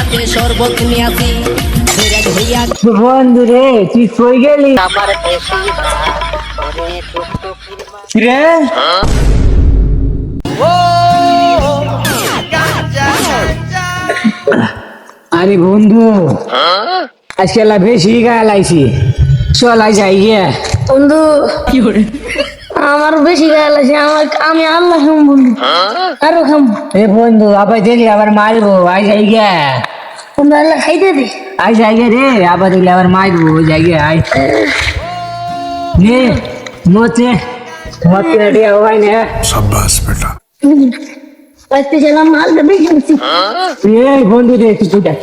হাতে শরবত নিয়াছি ধৈরাজ হইয়া বন্ধু রে তুই কই গেলি আমার বেশি রে আরে বন্ধু আজকে বেশি গায়ে লাইছি চল আই যাই গিয়ে বন্ধু কি করে আমার বেশি গায়ে লাগছে আমি আল্লাহ খাম বন্ধু আরো খাম এ বন্ধু আবার দেখলি আবার মারবো আই যাই গিয়ে বন্ধু আল্লাহ খাইতে দে আই যাই গে রে আবার দেখলি আবার মারবো যাই গে আই নে মোতে মত রেডি হওয়াই নে शाबाश बेटा আজকে ছিলাম মাল বেশি এই বন্ধু রে তুই দেখ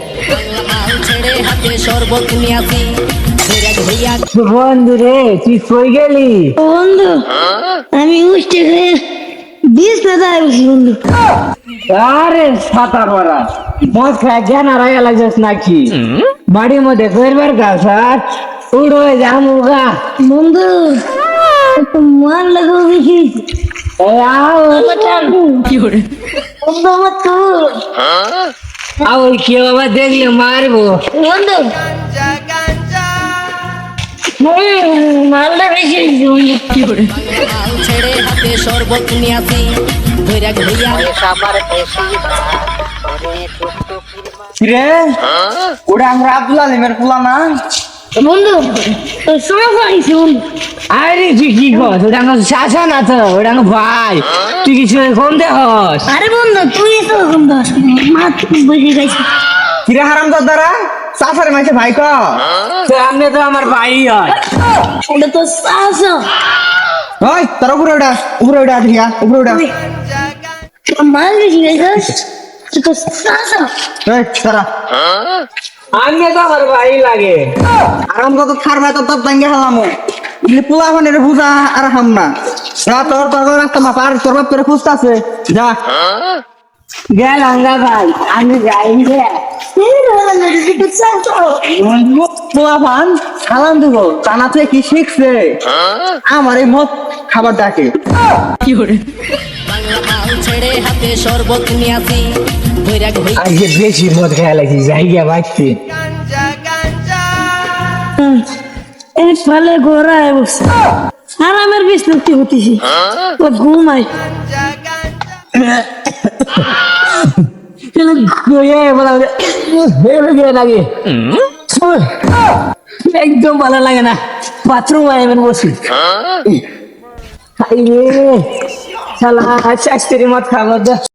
মাল ছেড়ে হাতে শরবত নিয়াছি ধৈরাজ হইয়া বন্ধু রে তুই কই গেলি বন্ধু আমি উঠতে গিয়ে 20 টাকা আইছি বন্ধু আরে ছাতা পরা মদ খায় জ্ঞান আর আয়া লাগছিস নাকি বাড়ির মধ্যে করবার কাজ আর উড়ো জামুগা বন্ধু একটু মান লাগাও বেশি কি করে বন্ধু আমার তো আও কি বাবা দেখলে মারবো বন্ধু মালটা বেশি হয়েছে বন্ধু কি করে মাল ছেড়ে হাতে শরবত নিয়াছি ধৈরাজ হইয়া আমার বেশি রে ওটা আমরা আব্দুল আলিমের পোলা না বন্ধু তোর সময় পাইছি বন্ধু আরে তুই কি কর ওটা আমার চাচা না তো ওটা আমার ভাই তুই কিছু কম দেখস আরে বন্ধু তুই তো বন্ধু মা বেশি খাইছি কিরে হারাম দাদারা চাচার মাঝে ভাই ক সামনে তো আমার ভাই হয় ওটা তো সাসা ওই তোর উপরে ওটা দিয়া উপরে ওটা মাল বেশি খাইছিস তুই তো সাসা এই তারা আমি তো আমার ভাই লাগে আরাম কত খারবা তো তব দাঙ্গে হালামু ইলি পোলা হনের পূজা আর হাম না যা তোর রাস্তা মা পার তোর বাপ তোরে খুঁজতাছে যা গেল আঙ্গা ভাই আমি যাই রে পোলা পান খালাম দিব জানাতে কি শিখছে আমার এই মত খাবার ডাকে কি করে বাংলা মাল ছেড়ে হাতে শরবত নিয়াছি ধৈরাজ হইয়া আজকে বেশি মদ খেয়া লাগছি জায়গা বাঁচতে এই ফলে গোড়ায় বসে আরামের বিস্মৃতি হতেছি ও ঘুমাই একদম ভালো লাগে না বাথরুম আইবেন বসি শালা আচ্ছা মত খাবার